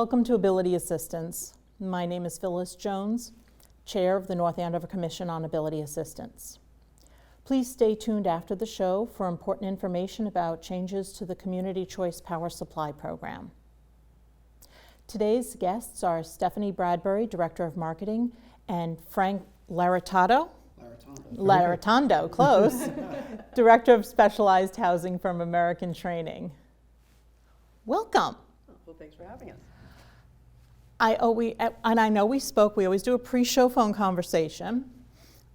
Welcome to Ability Assistance. My name is Phyllis Jones, Chair of the North Andover Commission on Ability Assistance. Please stay tuned after the show for important information about changes to the Community Choice Power Supply Program. Today's guests are Stephanie Bradbury, Director of Marketing, and Frank Laratondo, close, Director of Specialized Housing from American Training. Welcome. Well, thanks for having us. I know we spoke, we always do a pre-show phone conversation,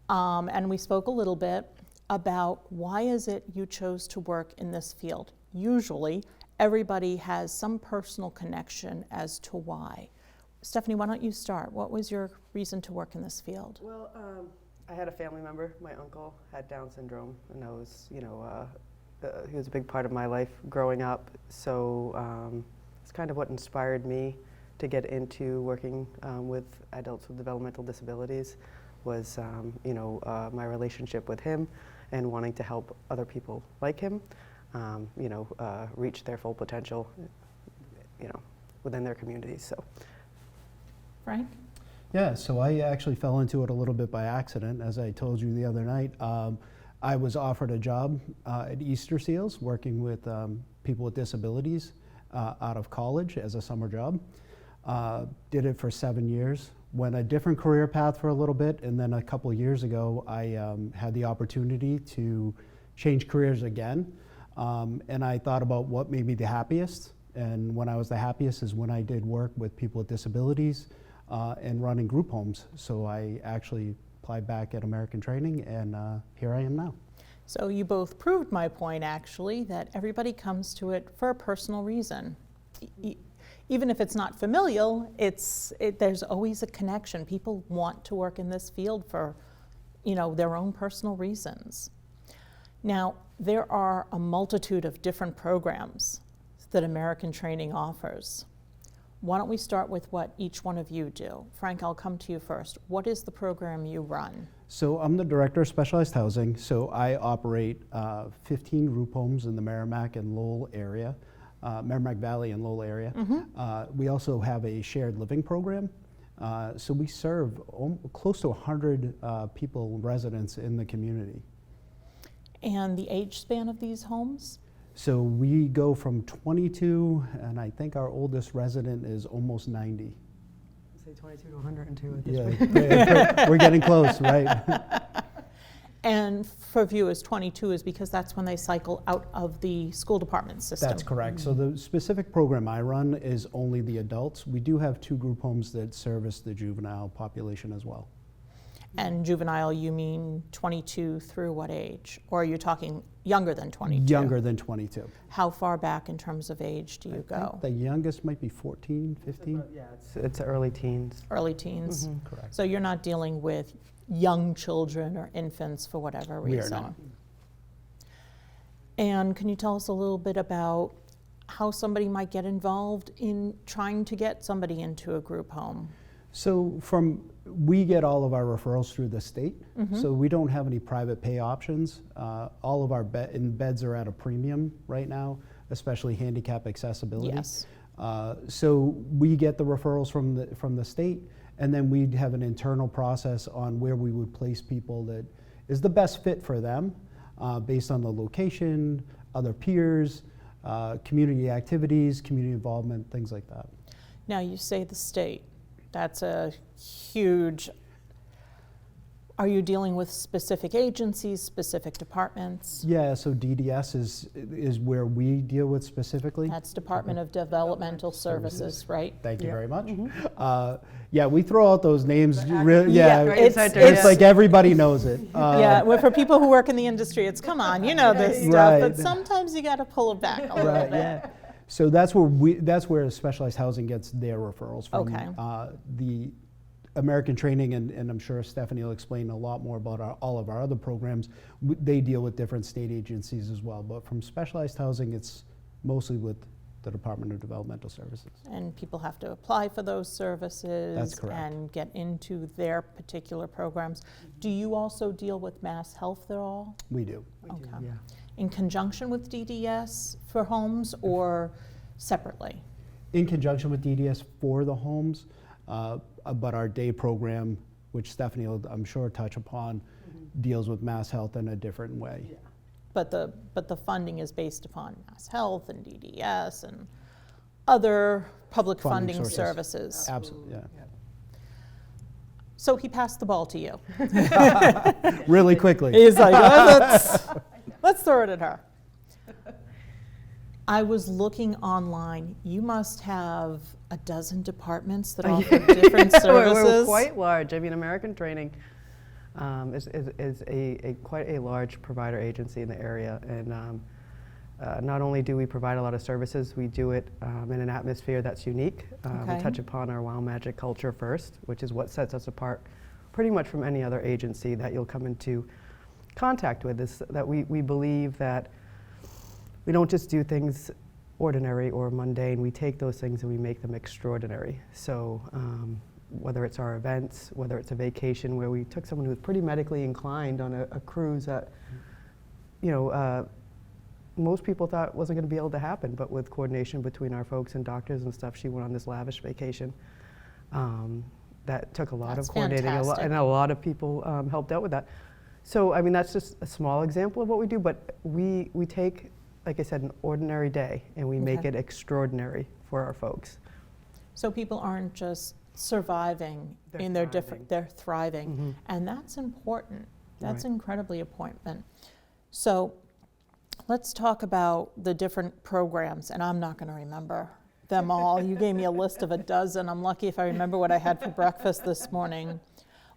and we spoke a little bit about why is it you chose to work in this field. Usually, everybody has some personal connection as to why. Stephanie, why don't you start? What was your reason to work in this field? Well, I had a family member. My uncle had Down syndrome, and I was, he was a big part of my life growing up. So it's kind of what inspired me to get into working with adults with developmental disabilities. Was my relationship with him and wanting to help other people like him, reach their full potential, within their communities. So, Frank? Yeah, so I actually fell into it a little bit by accident. As I told you the other night, I was offered a job at Easter Seals working with people with disabilities out of college as a summer job. Did it for 7 years. Went a different career path for a little bit, and then a couple of years ago I had the opportunity to change careers again, and I thought about what made me the happiest, and when I was the happiest is when I did work with people with disabilities and running group homes. So I actually applied back at American Training, and here I am now. So you both proved my point, actually, that everybody comes to it for a personal reason. Even if it's not familial, there's always a connection. People want to work in this field for, their own personal reasons. Now, there are a multitude of different programs that American Training offers. Why don't we start with what each one of you do? Frank, I'll come to you first. What is the program you run? So I'm the Director of Specialized Housing, so I operate 15 group homes in the Merrimack and Lowell area. Merrimack Valley and Lowell area. Mm-hmm. We also have a shared living program. So we serve close to 100 people, residents in the community. And the age span of these homes? So we go from 22, and I think our oldest resident is almost 90. Say 22 to 102 at this point. Yeah, we're getting close, right? And for viewers, 22 is because that's when they cycle out of the school department system. That's correct. So the specific program I run is only the adults. We do have 2 group homes that service the juvenile population as well. And juvenile, you mean 22 through what age? Or are you talking younger than 22? Younger than 22. How far back in terms of age do you go? Think the youngest might be 14, 15. It's early teens. Early teens? Mm-hmm. Correct. So you're not dealing with young children or infants for whatever reason? We are not. And can you tell us a little bit about how somebody might get involved in trying to get somebody into a group home? So we get all of our referrals through the state, mm-hmm. So we don't have any private pay options. All of our beds are at a premium right now, especially handicap accessibility. Yes. So we get the referrals from the state, and then we'd have an internal process on where we would place people that is the best fit for them based on the location, other peers, community activities, community involvement, things like that. Now you say the state. That's a huge. Are you dealing with specific agencies, specific departments? Yeah, so DDS is where we deal with specifically. That's Department of Developmental Services, right? Thank you very much. Mm-hmm. Yeah, we throw out those names. It's like everybody knows it. Well, for people who work in the industry, it's come on, you know this stuff, right. But sometimes you got to pull it back a little bit. Yeah. So that's where specialized housing gets their referrals from. Okay. The American Training, and I'm sure Stephanie will explain a lot more about all of our other programs. They deal with different state agencies as well, but from specialized housing, it's mostly with the Department of Developmental Services. And people have to apply for those services. That's correct. And get into their particular programs. Do you also deal with Mass Health at all? We do. Okay. Yeah. In conjunction with DDS for homes or separately? in conjunction with DDS for the homes, but our day program, which Stephanie will, I'm sure, touch upon, deals with Mass Health in a different way. But the funding is based upon Mass Health and DDS and other public Funding funding sources. services. Absolutely, yeah. So he passed the ball to you. Really quickly. He's like, "Oh, let's throw it at her." I was looking online. You must have a dozen departments that offer different services. We're quite large. I mean, American Training is a quite a large provider agency in the area, and not only do we provide a lot of services, we do it in an atmosphere that's unique. Okay. We touch upon our Wow Magic culture first, which is what sets us apart pretty much from any other agency that you'll come into contact with, is that we believe that we don't just do things ordinary or mundane. We take those things and we make them extraordinary. So whether it's our events, whether it's a vacation where we took someone who was pretty medically inclined on a cruise that, most people thought wasn't going to be able to happen, but with coordination between our folks and doctors and stuff, she went on this lavish vacation. That took a lot That's of coordinating, fantastic. and a lot of people helped out with that. So, I mean, that's just a small example of what we do, but we take, like I said, an ordinary day, and we make Okay. it extraordinary for our folks. So people aren't just surviving They're in their thriving. different, they're thriving. Mhm. And that's important. That's Right. incredibly important. So let's talk about the different programs, and I'm not going to remember them all. You gave me a list of a dozen. I'm lucky if I remember what I had for breakfast this morning.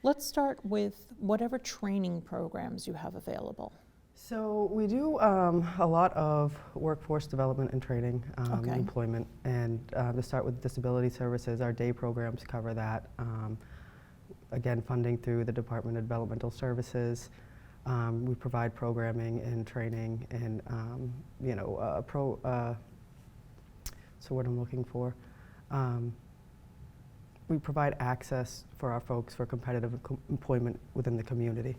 Let's start with whatever training programs you have available. So we do a lot of workforce development and training, Okay. employment, and to start with disability services, our day programs cover that. Again, funding through the Department of Developmental Services. We provide programming and training and, so what I'm looking for. We provide access for our folks for competitive employment within the community.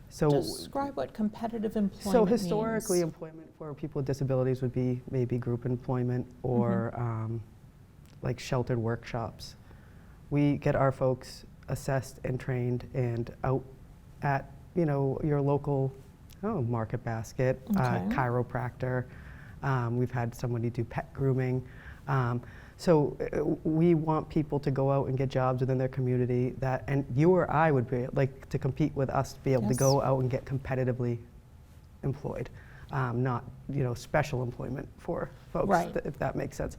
So, Describe what competitive employment so historically, means. employment for people with disabilities would be maybe group employment or like sheltered workshops. We get our folks assessed and trained and out at your local Market Basket, Okay. chiropractor. We've had somebody do pet grooming. So we want people to go out and get jobs within their community and you or I would be like to compete with us to be able to Yes. go out and get competitively employed, not special employment for folks, Right. if that makes sense.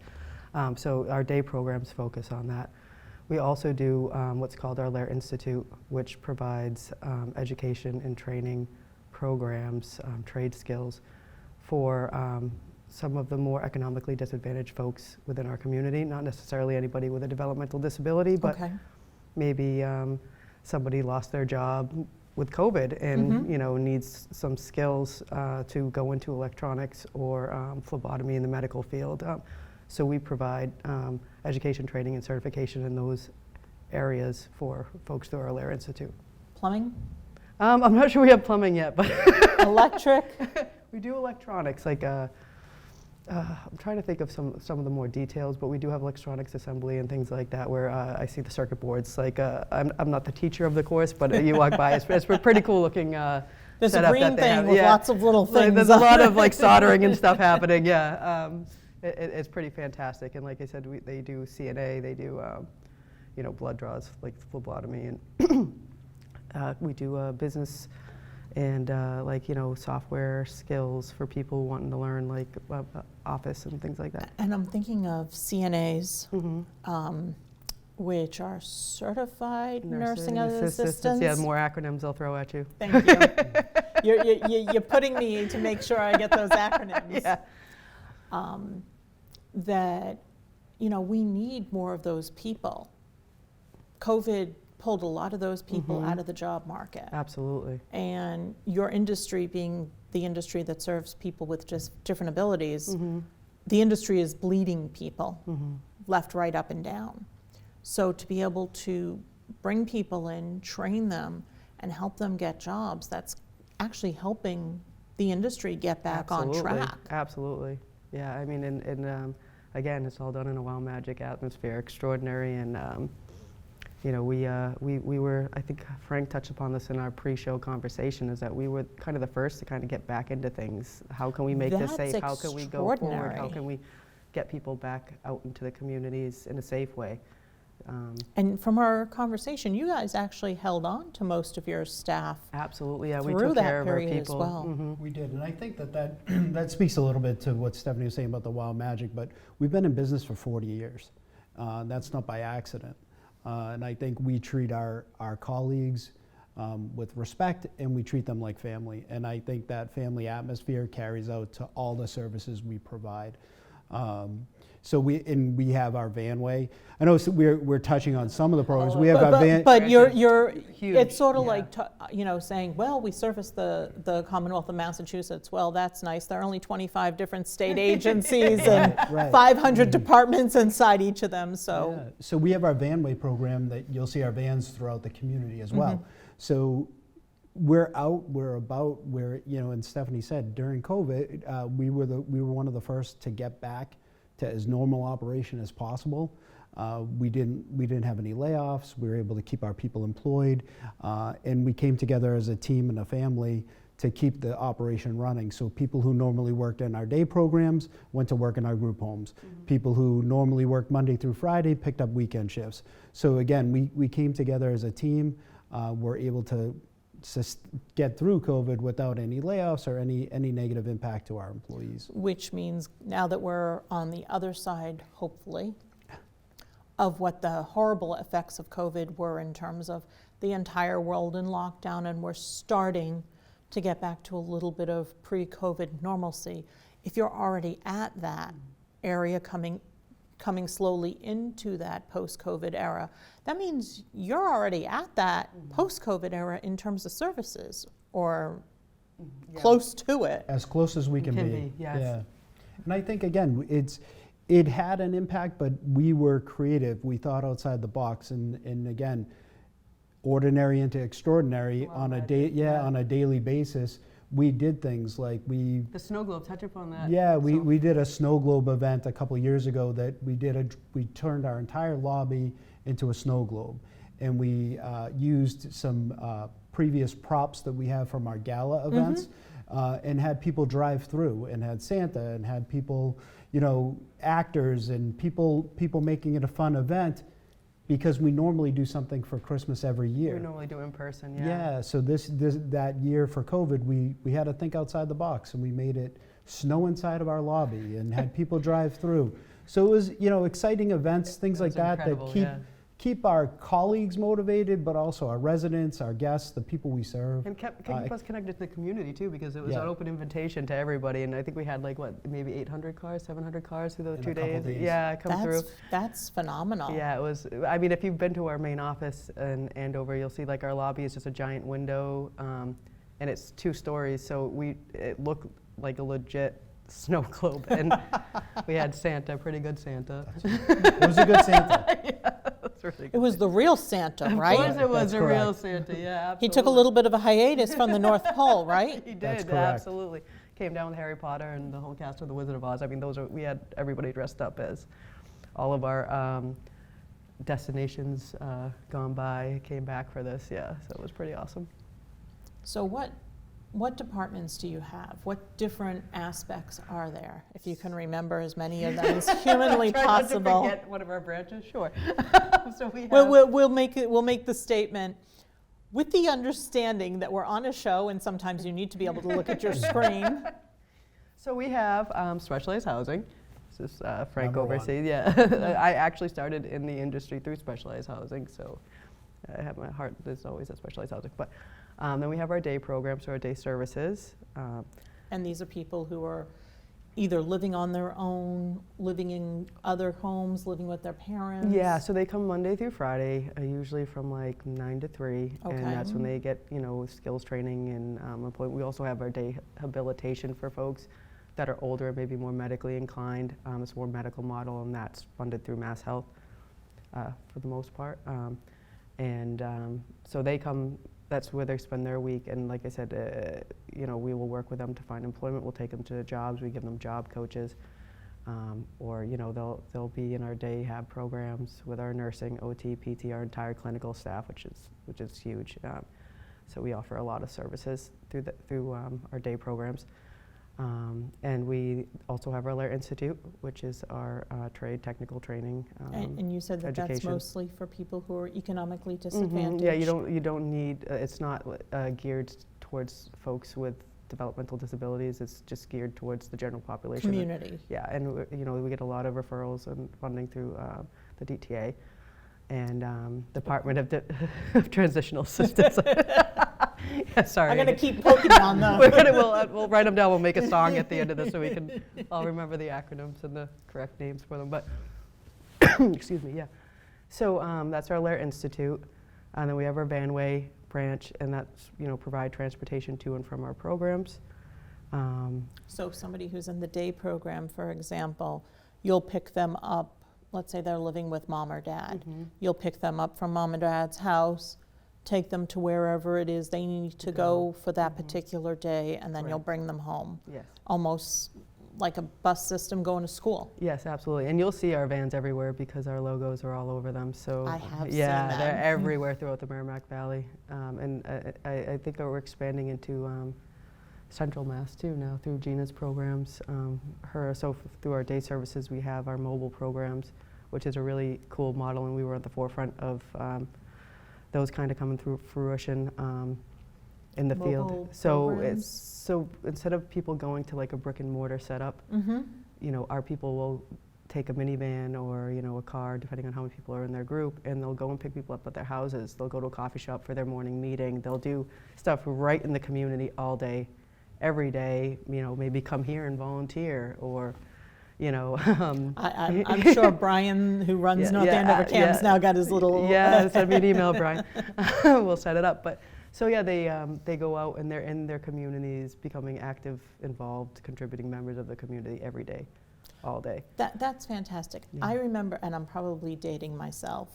So our day programs focus on that. We also do what's called our Lair Institute, which provides education and training programs, trade skills for some of the more economically disadvantaged folks within our community, not necessarily anybody with a developmental disability, but Okay. maybe somebody lost their job with COVID and needs some skills to go into electronics or phlebotomy in the medical field. So we provide education, training, and certification in those areas for folks through our Lair Institute. Plumbing? I'm not sure we have plumbing yet, but Electric? we do electronics. Like I'm trying to think of some of the more details, but we do have electronics assembly and things like that where I see the circuit boards. Like I'm not the teacher of the course, but you walk by, it's a pretty cool looking There's a setup green that they thing have. with Yeah. lots of little Like, things. there's a on lot it. of like soldering and stuff happening. Yeah, it's pretty fantastic. And like I said, they do CNA, they do blood draws like phlebotomy, and we do business and software skills for people wanting to learn like Office and things like that. And I'm thinking of CNAs, Mm-hmm. which are certified nursing assistants. Yeah, more acronyms they'll throw at you. Thank you. You're putting me to make sure I get those acronyms. Yeah. That, we need more of those people. COVID pulled a lot of those people Mhm. out of the job market. Absolutely. And your industry being the industry that serves people with just different abilities, Mm-hmm. the industry is bleeding people Mm-hmm. left, right, up, and down. So to be able to bring people in, train them, and help them get jobs, that's actually helping the industry get back on track. Absolutely. Yeah, I mean, and again, it's all done in a Wow Magic atmosphere, extraordinary. And you know, we were, I think Frank touched upon this in our pre-show conversation, is that we were kind of the first to kind of get back into things. How can we make this That's safe? How can we go forward? How extraordinary. can we get people back out into the communities in a safe way? And from our conversation, you guys actually held on to most of your staff. Absolutely, yeah, we Through took that care of our period as people. well. Mhm. We did, and I think that that speaks a little bit to what Stephanie was saying about the Wow Magic, but we've been in business for 40 years. That's not by accident. And I think we treat our colleagues with respect, and we treat them like family. And I think that family atmosphere carries out to all the services we provide. So we have our Vanway. I know we're touching on some of the programs. We have our van. But you're Huge, it's sort of yeah. like, saying, well, we service the Commonwealth of Massachusetts. Well, that's nice. There are only 25 different state agencies and Right. 500 departments inside each of them, so. Yeah. So we have our Vanway program that you'll see our vans throughout the community as well. So we're out, we're about, and Stephanie said during COVID, we were one of the first to get back to as normal operation as possible. We didn't have any layoffs. We were able to keep our people employed, and we came together as a team and a family to keep the operation running. So people who normally worked in our day programs went to work in our group homes. People who normally worked Monday through Friday picked up weekend shifts. So again, we came together as a team. We're able to get through COVID without any layoffs or any negative impact to our employees. Which means now that we're on the other side, hopefully, of what the horrible effects of COVID were in terms of the entire world in lockdown, and we're starting to get back to a little bit of pre-COVID normalcy. If you're already at that area coming slowly into that post-COVID era, that means you're already at that post-COVID era in terms of services, or Yeah. close to it. As close as we can Can be. be, yes. Yeah. And I think, again, it had an impact, but we were creative. We thought outside the box, and again, ordinary into extraordinary Wow, on a magic, day, yeah. on a daily basis. We did things like The snow globe, touch upon that. Yeah, So- we did a snow globe event a couple years ago that we turned our entire lobby into a snow globe, and we used some previous props that we have from our gala events, and had people drive through, and had Santa, and had people, actors, and people making it a fun event, because we normally do something for Christmas every year. We normally do in person, yeah. Yeah, so that year for COVID, we had to think outside the box, and we made it snow inside of our lobby and had people drive through. So it was, exciting events, things It like was that incredible, keep yeah. keep our colleagues motivated, but also our residents, our guests, the people we serve. And keep us connected to the community too, because it was Yeah. an open invitation to everybody, and I think we had maybe 800 cars, 700 cars through those In a 2 couple days. days. Yeah, come through. That's phenomenal. Yeah, it was. I mean, if you've been to our main office in Andover, you'll see like our lobby is just a giant window, and it's 2 stories, so it looked like a legit snow globe, and we had Santa, pretty good Santa. It was a good Santa. That's really It good. was the real Santa, Of right? course, it was That's a real correct. Santa. Yeah, absolutely. He took a little bit of a hiatus from the North Pole, right? He did, That's correct. absolutely. Came down with Harry Potter and the whole cast of The Wizard of Oz. I mean, we had everybody dressed up as all of our destinations gone by came back for this. Yeah, so it was pretty awesome. So what departments do you have? What different aspects are there? If you can remember as many of them as humanly Try not to possible. forget one of our branches, sure. So we have. We'll make the statement with the understanding that we're on a show and sometimes you need to be able to look at your screen. So we have specialized housing. This is Frank Number one. oversees. Yeah, I actually started in the industry through specialized housing, so I have my heart is always at specialized housing. But then we have our day programs, or our day services. And these are people who are either living on their own, living in other homes, living with their parents. Yeah, so they come Monday through Friday, usually from like 9 to 3, Okay. and that's when they get skills training and employment. We also have our day habilitation for folks that are older, maybe more medically inclined. It's a more medical model, and that's funded through Mass Health for the most part. So they come. That's where they spend their week, and like I said, we will work with them to find employment. We'll take them to jobs. We give them job coaches. Or, you know, they'll be in our day have programs with our nursing, OT, PT, our entire clinical staff, which is huge. So we offer a lot of services through our day programs. And we also have our Lair Institute, which is our trade technical training And you said that that's education. mostly for people who are economically Mhm. disadvantaged. Yeah, you don't need, it's not geared towards folks with developmental disabilities. It's just geared towards the general population. Community. Yeah, and you know, we get a lot of referrals and funding through the DTA and Department of Transitional Assistance. Yeah, sorry. I'm going to keep poking on We're them. gonna, we'll write them down. We'll make a song at the end of this so we can all remember the acronyms and the correct names for them. But excuse me, yeah. So that's our Lair Institute, and then we have our Vanway branch, and that's, you know, provide transportation to and from our programs. So somebody who's in the day program, for example, you'll pick them up, let's say they're living with mom or dad. You'll pick them up from mom and dad's house, take them to wherever it is they need to go for that particular day, and then you'll Correct. bring them home. Yes. Almost like a bus system going to school. Yes, absolutely. And you'll see our vans everywhere because our logos are all over them. So I have yeah, seen they're them. everywhere throughout the Merrimack Valley. And I think that we're expanding into Central Mass too now through Gina's programs. Through our day services, we have our mobile programs, which is a really cool model, and we were at the forefront of those kind of coming through fruition in the Mobile field. So programs? so instead of people going to like a brick and mortar setup, you know, our people will take a minivan or, you know, a car, depending on how many people are in their group, and they'll go and pick people up at their houses. They'll go to a coffee shop for their morning meeting. They'll do stuff right in the community all day, every day. You know, maybe come here and volunteer, or, you know. I'm sure Brian, who runs Yeah, North yeah, Andover Cam's, yeah. now got his little. Yeah, send me an email, Brian. We'll set it up. But so yeah, they go out and they're in their communities, becoming active, involved, contributing members of the community every day, all day. That's fantastic. Yeah. I remember, and I'm probably dating myself,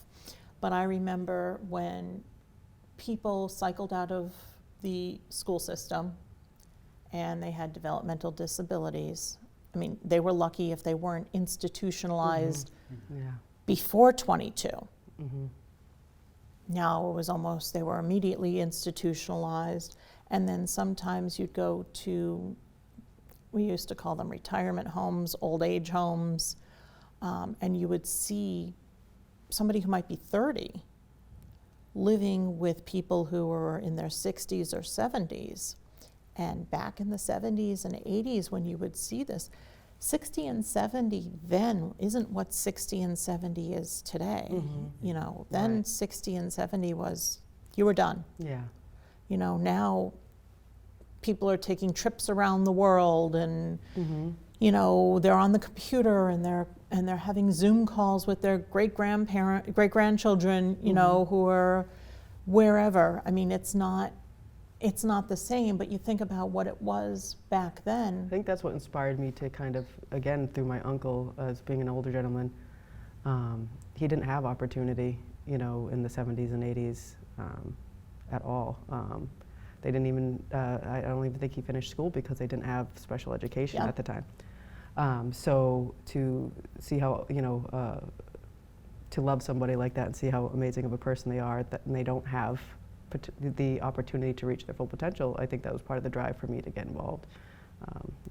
but I remember when people cycled out of the school system and they had developmental disabilities. I mean, they were lucky if they weren't institutionalized Yeah. before 22. Hmm. Now it was almost, they were immediately institutionalized. And then sometimes you'd go to, we used to call them retirement homes, old age homes, and you would see somebody who might be 30 living with people who were in their 60s or 70s. And back in the 70s and 80s, when you would see this, 60 and 70 then isn't what 60 and 70 is today. You know, then Right. 60 and 70 was, you were done. Yeah. You know, now people are taking trips around the world, and you know, they're on the computer and they're having Zoom calls with their great grandchildren, you know, who are wherever. I mean, it's not the same, but you think about what it was back I then. think that's what inspired me to kind of, again, through my uncle, as being an older gentleman, he didn't have opportunity, you know, in the 70s and 80s at all. They didn't even, I don't even think he finished school because they didn't have special education Yeah. at the time. So to see how, you know, to love somebody like that and see how amazing of a person they are, and they don't have the opportunity to reach their full potential, I think that was part of the drive for me to get involved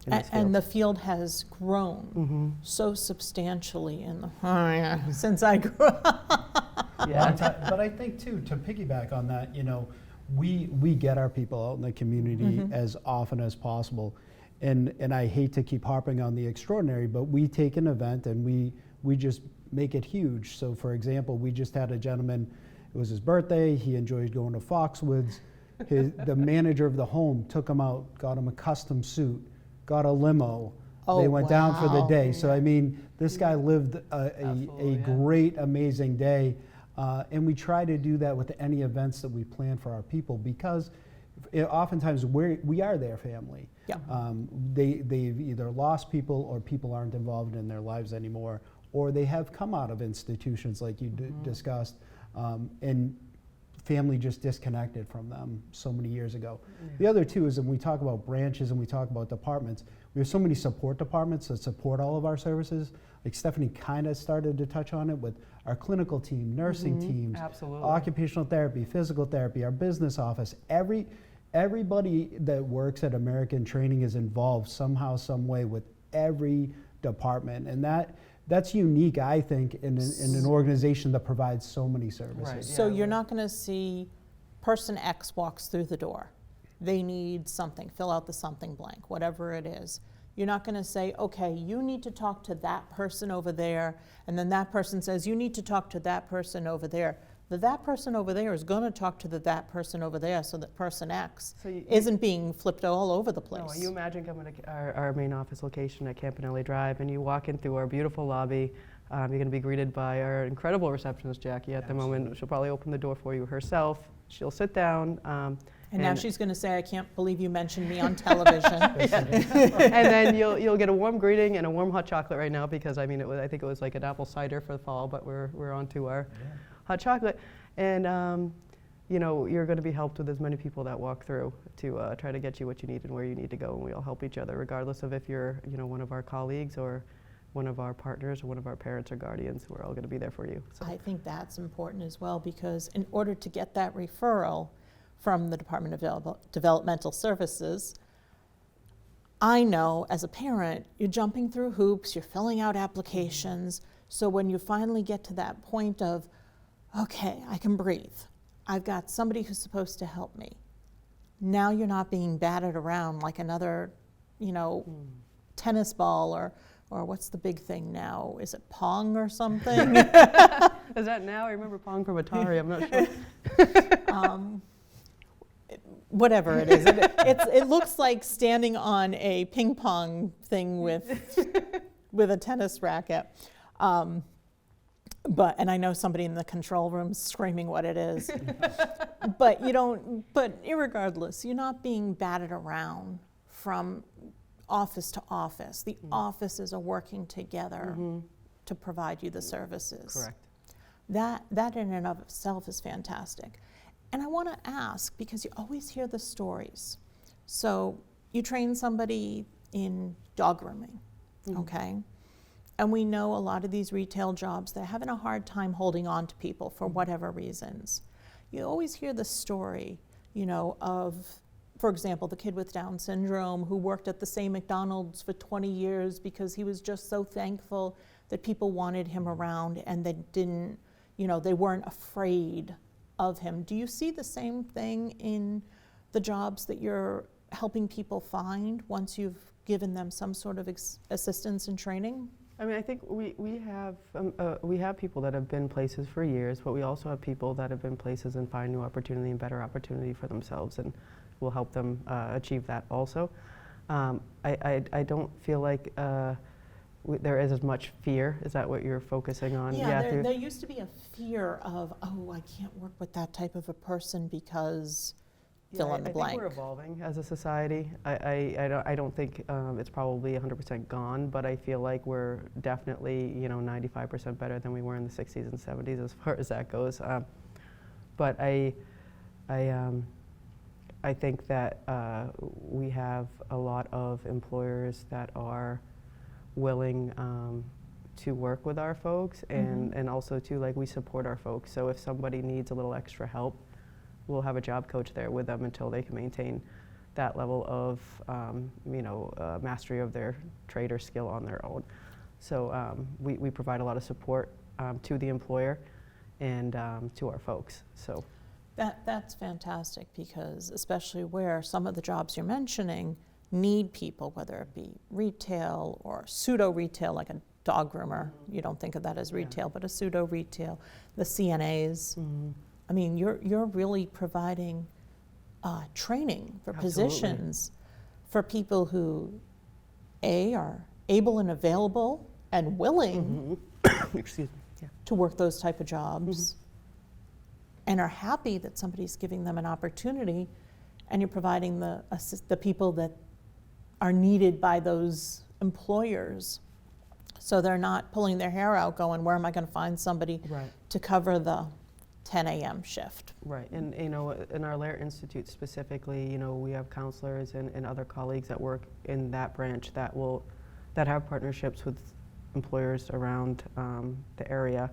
in this field. And the field has grown so substantially in the since I grew up. Long time. But I think too, to piggyback on that, you know, we get our people out in the community as often as possible. And I hate to keep harping on the extraordinary, but we take an event and we just make it huge. So for example, we just had a gentleman, it was his birthday, he enjoyed going to Foxwoods. The manager of the home took him out, got him a custom suit, got a limo. Oh, They went down for the wow. day. So I mean, this guy lived a Absolutely, yeah. great, amazing day. And we try to do that with any events that we plan for our people, because oftentimes we are their family. Yeah. They've either lost people, or people aren't involved in their lives anymore, or they have come out of institutions like you discussed, and family just disconnected from them so many years ago. The other two is when we talk about branches and we talk about departments, we have so many support departments that support all of our services. Like Stephanie kind of started to touch on it with our clinical team, nursing teams, Absolutely. occupational therapy, physical therapy, our business office. Everybody that works at American Training is involved somehow, some way with every department, and that's unique, I think, in an organization that provides so many services. Right. So Yeah, you're we- not going to see person X walks through the door. They need something, fill out the something blank, whatever it is. You're not going to say, okay, you need to talk to that person over there, and then that person says, you need to talk to that person over there. That person over there is going to talk to that person over there, so that person X So you- isn't being flipped all over the place. No, you imagine coming to our main office location at Campanelli Drive, and you walk in through our beautiful lobby. You're going to be greeted by our incredible receptionist, Jackie, at the moment. She'll probably open the door for you herself. She'll sit down. And now she's going to say, I can't believe you mentioned me on television. And then you'll get a warm greeting and a warm hot chocolate right now, because I mean, I think it was like an apple cider for the fall, but we're on to our hot chocolate. And you know, you're going to be helped with as many people that walk through to try to get you what you need and where you need to go, and we all help each other, regardless of if you're, you know, one of our colleagues or one of our partners or one of our parents or guardians. We're all going to be there for you. So. I think that's important as well, because in order to get that referral from the Department of Developmental Services, I know as a parent, you're jumping through hoops, you're filling out applications. So when you finally get to that point of, okay, I can breathe, I've got somebody who's supposed to help me. Now you're not being batted around like another, you know, tennis ball or what's the big thing now? Is it Pong or something? Is that now? I remember Pong from Atari. I'm not sure. Whatever it is, it looks like standing on a ping pong thing with a tennis racket. And I know somebody in the control room screaming what it is. But irregardless, you're not being batted around from office to office. The offices are working together to provide you the services. Correct. That in and of itself is fantastic. And I want to ask, because you always hear the stories. So you train somebody in dog grooming, okay? And we know a lot of these retail jobs, they're having a hard time holding on to people for whatever reasons. You always hear the story, you know, of, for example, the kid with Down syndrome who worked at the same McDonald's for 20 years because he was just so thankful that people wanted him around and they didn't, you know, they weren't afraid of him. Do you see the same thing in the jobs that you're helping people find once you've given them some sort of assistance and training? I mean, I think we have people that have been places for years, but we also have people that have been places and find new opportunity and better opportunity for themselves, and we'll help them achieve that also. I don't feel like there is as much fear. Is that what you're focusing on? Yeah, there used to be a fear of, oh, I can't work with that type of a person because fill in the blank. I think we're evolving as a society. I don't think it's probably 100% gone, but I feel like we're definitely, you know, 95% better than we were in the 60s and 70s as far as that goes. But I think that we have a lot of employers that are willing to work with our folks, and also too, like, we support our folks. So if somebody needs a little extra help, we'll have a job coach there with them until they can maintain that level of mastery of their trade or skill on their own. So we provide a lot of support to the employer and to our folks. So that's fantastic, because especially where some of the jobs you're mentioning need people, whether it be retail or pseudo-retail, like a dog groomer. You don't think of that as retail, but a pseudo-retail, the CNAs. I mean, you're really providing training for positions for people who, A, are able and available and willing excuse me. Yeah. to work those type of jobs, and are happy that somebody's giving them an opportunity, and you're providing the people that are needed by those employers. So they're not pulling their hair out going, where am I going to find somebody Right. to cover the 10 a.m. shift. Right, and in our Lair Institute specifically, we have counselors and other colleagues that work in that branch that have partnerships with employers around the area.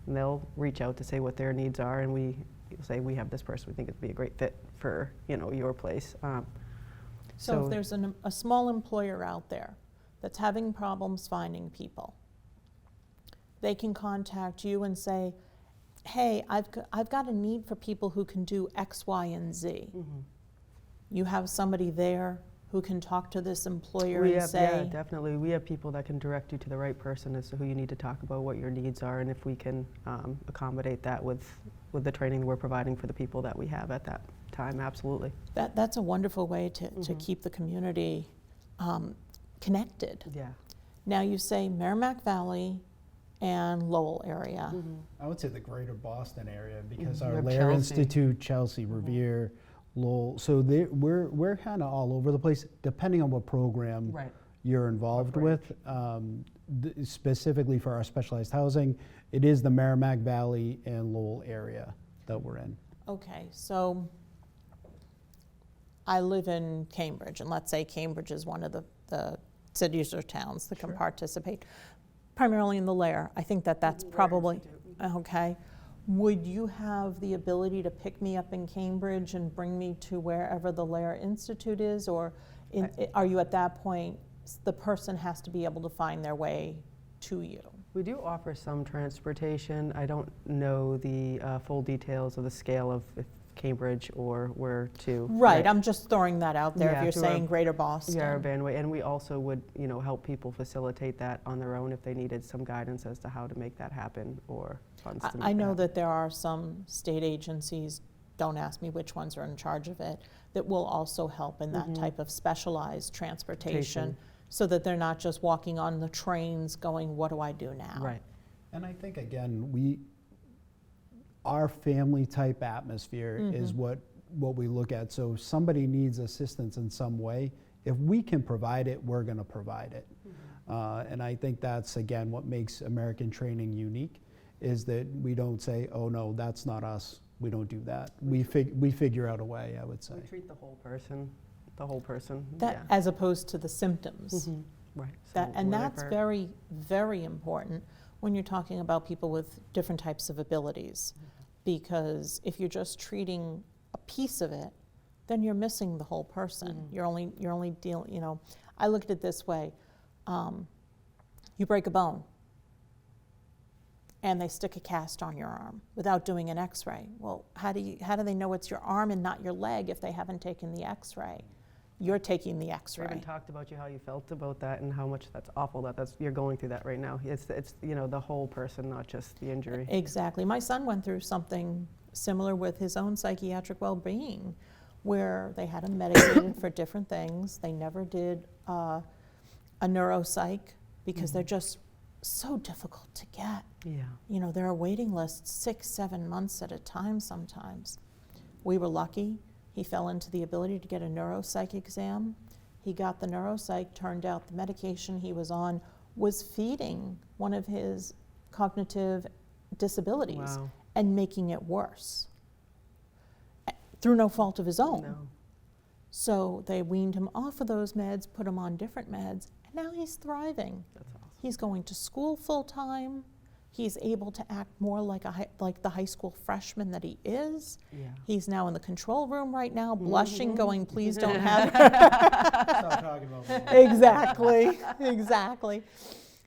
And they'll reach out to say what their needs are, and we say we have this person, we think it'd be a great fit for your place. So if there's a small employer out there that's having problems finding people, they can contact you and say, hey, I've got a need for people who can do X, Y, and Z. Mhm. You have somebody there who can talk to this employer We and have, say, yeah, definitely. We have people that can direct you to the right person as to who you need to talk about, what your needs are, and if we can accommodate that with the training we're providing for the people that we have at that time, absolutely. that's a wonderful way to Mhm. keep the community connected. Yeah. Now you say Merrimack Valley and Lowell area. Mhm. I would say the greater Boston area because Mhm. We our have Lair Chelsea. Institute, Chelsea, Revere, Lowell. So we're kind of all over the place depending on what program Right. you're involved What with. Specifically for our specialized housing, it is the Merrimack Valley and Lowell area that we're in. Okay, so I live in Cambridge, and let's say Cambridge is one of the cities or towns that can Sure. participate, primarily in the Lair. I think that's Lair probably, Institute. okay. Would you have the ability to pick me up in Cambridge and bring me to wherever the Lair Institute is? Or are you at that point, the person has to be able to find their way to you? We do offer some transportation. I don't know the full details of the scale of if Cambridge or where to. Right, I'm just throwing that out there if Yeah, you're through our- saying Greater Boston. Yeah, our bandwidth, and we also would, help people facilitate that on their own if they needed some guidance as to how to make that happen or funds to make I know happen. that there are some state agencies, don't ask me which ones are in charge of it, that will also help in that Mhm. type of specialized transportation, Transportation. so that they're not just walking on the trains going, what do I do now? Right. And I think, again, our family type atmosphere is what we look at. So if somebody needs assistance in some way, if we can provide it, we're going to provide it. And I think that's, again, what makes American Training unique, is that we don't say, oh, no, that's not us. We don't do that. We figure out a way, I would say. We treat the whole person, That, yeah. as opposed to the symptoms. Mhm. Right. That, So and that's whatever- very, very important when you're talking about people with different types of abilities. Because if you're just treating a piece of it, then you're missing the whole person. Mhm. You're only dealing, I look at it this way. You break a bone and they stick a cast on your arm without doing an x-ray. Well, how do they know it's your arm and not your leg if they haven't taken the x-ray? You're taking the We x-ray. even talked about how you felt about that and how much that's awful that you're going through that right now. It's the whole person, not just the injury. Exactly. My son went through something similar with his own psychiatric well-being, where they had him medicated for different things. They never did a neuropsych because they're just so difficult to get. Yeah. There are waiting lists 6-7 months at a time sometimes. We were lucky. He fell into the ability to get a neuropsych exam. He got the neuropsych. Turned out the medication he was on was feeding one of his cognitive disabilities Wow. and making it worse through no fault of his own. No. So they weaned him off of those meds, put him on different meds, and now he's thriving. That's awesome. He's going to school full time. He's able to act more like the high school freshman that he is. Yeah. He's now in the control room right now, blushing, Mhm. going, please don't have Stop talking about me. Exactly.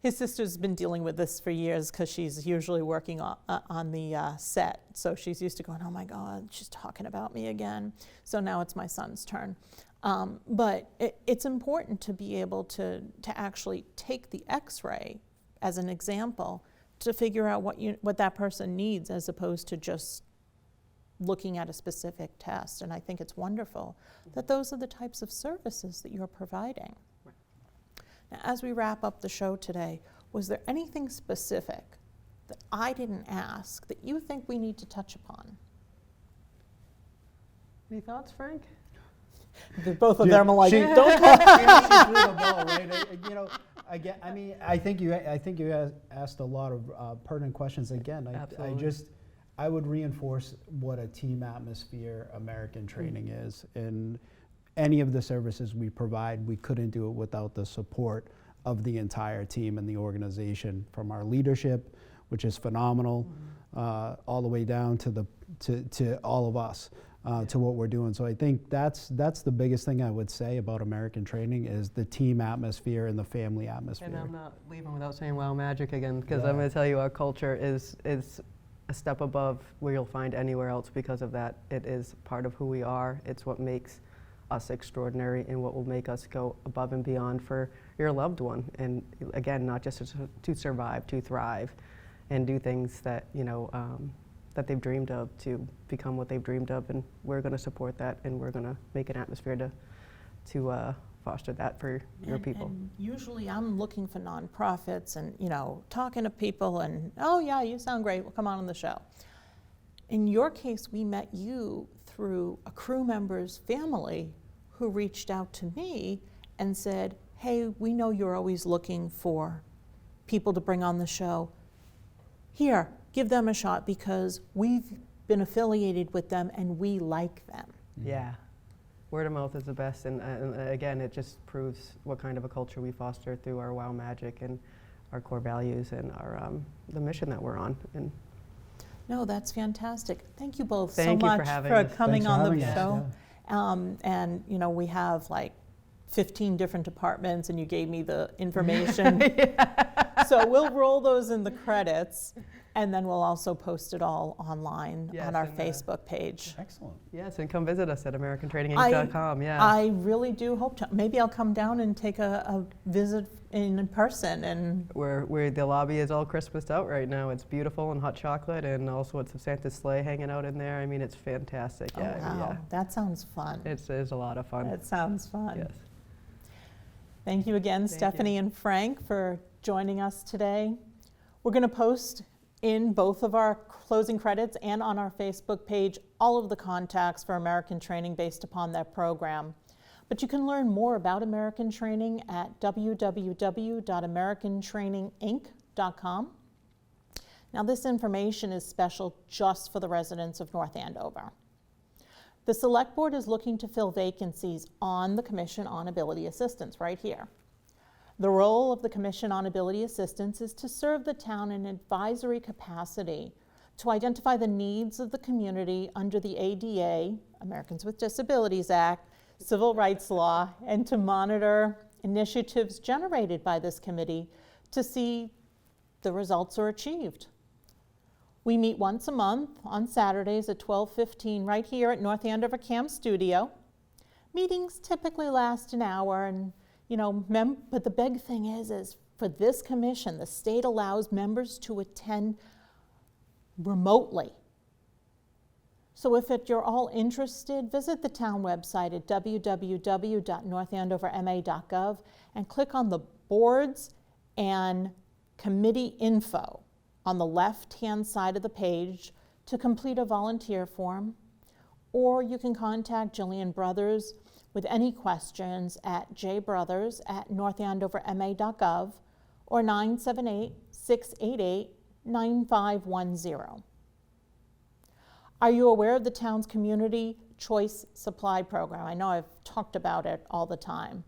His sister's been dealing with this for years because she's usually working on the set. So she's used to going, oh my God, she's talking about me again. So now it's my son's turn. But it's important to be able to actually take the x-ray as an example to figure out what that person needs, as opposed to just looking at a specific test. And I think it's wonderful that those are the types of services that you're providing. Right. Now, as we wrap up the show today, was there anything specific that I didn't ask that you think we need to touch upon? Any thoughts, Frank? Both of She- them are like, she- don't talk. She threw the ball, right? I think you asked a lot of pertinent questions. Again, I Absolutely. just, I would reinforce what a team atmosphere American Training is. And any of the services we provide, we couldn't do it without the support of the entire team and the organization, from our leadership, which is phenomenal, all the way down to all of us, to what we're doing. So I think that's the biggest thing I would say about American Training is the team atmosphere and the family atmosphere. And I'm not leaving without saying Wow Magic again, because Yeah. I'm going to tell you our culture is a step above where you'll find anywhere else because of that. It is part of who we are. It's what makes us extraordinary and what will make us go above and beyond for your loved one. And again, not just to survive, to thrive and do things that, that they've dreamed of, to become what they've dreamed of. And we're going to support that, and we're going to make an atmosphere to foster that for your people. And usually I'm looking for nonprofits and, talking to people and, oh yeah, you sound great, well, come on the show. In your case, we met you through a crew member's family who reached out to me and said, hey, we know you're always looking for people to bring on the show. Here, give them a shot because we've been affiliated with them and we like them. Yeah. Word of mouth is the best, and again, it just proves what kind of a culture we foster through our Wow Magic and our core values and our the mission that we're on. And No, that's fantastic. Thank you both Thank so you for much having for us. coming Thanks for on having the us, show. And we have like 15 different departments, and you gave me the information. So we'll roll those in the credits, and then we'll also post it all online Yes, on our and, Facebook page. Excellent. yes, and come visit us at AmericanTrainingInc.com. Yeah. I really do hope to. Maybe I'll come down and take a visit in person. And where the lobby is all Christmased out right now. It's beautiful and hot chocolate, and also it's a Santa's sleigh hanging out in there. I mean, it's fantastic. oh wow, that sounds fun. It's a lot of fun. That sounds fun. Yes. Thank you again, Thank Stephanie and Frank, for joining us today. We're going to post in both of our closing credits and on our Facebook page all of the contacts for American Training based upon their program. But you can learn more about American Training at www.americantraininginc.com. Now, this information is special just for the residents of North Andover. The Select Board is looking to fill vacancies on the Commission on Ability Assistance right here. The role of the Commission on Ability Assistance is to serve the town in advisory capacity, to identify the needs of the community under the ADA, Americans with Disabilities Act, civil rights law, and to monitor initiatives generated by this committee to see the results are achieved. We meet once a month on Saturdays at 12:15 right here at North Andover Camp Studio. Meetings typically last an hour, and but the big thing is for this commission, the state allows members to attend remotely. So if you're all interested, visit the town website at www.northandoverma.gov and click on the boards and committee info on the left-hand side of the page to complete a volunteer form, or you can contact Jillian Brothers with any questions at jbrothers@northandoverma.gov or 978-688-9510. Are you aware of the town's Community Choice Supply Program? I know I've talked about it all the time.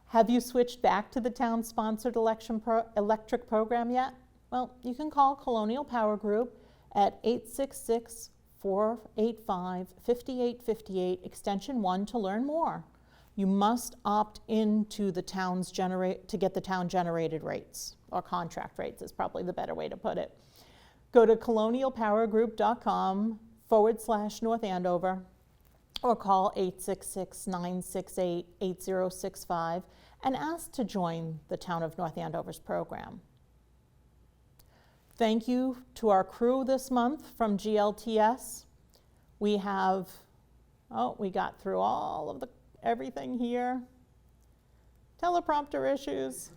Have you switched back to the town-sponsored electric program yet? Well, you can call Colonial Power Group at 866-485-5858, extension 1 to learn more. You must opt into the town's to get the town generated rates, or contract rates is probably the better way to put it. Go to colonialpowergroup.com/North Andover or call 866-968-8065 and ask to join the Town of North Andover's program. Thank you to our crew this month from GLTS. We got through all of everything here. Teleprompter issues.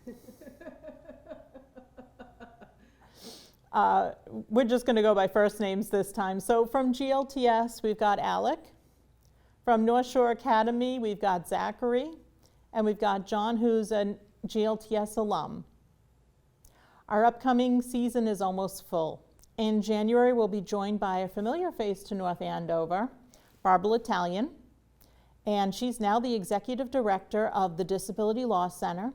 We're just going to go by first names this time. So from GLTS, we've got Alec. From North Shore Academy, we've got Zachary. And we've got John, who's a GLTS alum. Our upcoming season is almost full, In January, we'll be joined by a familiar face to North Andover, Barbara Italian, and she's now the Executive Director of the Disability Law Center.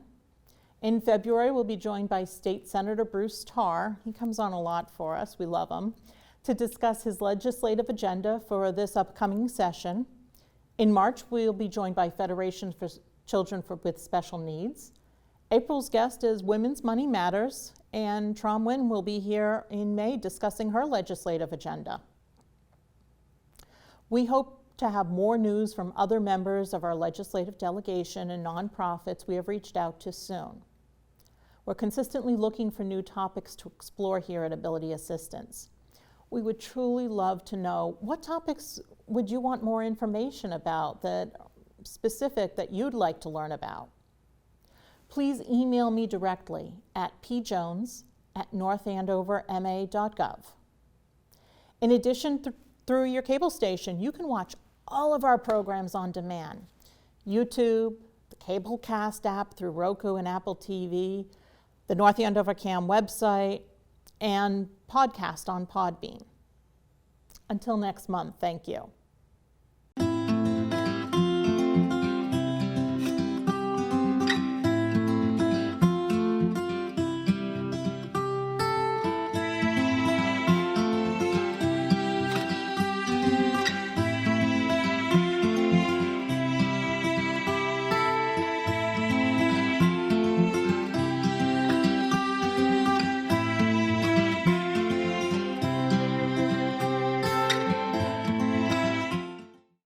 In February, we'll be joined by State Senator Bruce Tarr. He comes on a lot for us, we love him, to discuss his legislative agenda for this upcoming session. In March, we'll be joined by Federation for Children with Special Needs. April's guest is Women's Money Matters, and Trom Nguyen will be here in May discussing her legislative agenda. We hope to have more news from other members of our legislative delegation and nonprofits we have reached out to soon. We're consistently looking for new topics to explore here at Ability Assistance. We would truly love to know what topics would you want more information about, that specific that you'd like to learn about. Please email me directly at pjones@northandoverma.gov. In addition, through your cable station, you can watch all of our programs on demand. YouTube, the Cablecast app through Roku and Apple TV, the North Andover CAM website, and podcast on Podbean. Until next month, thank you.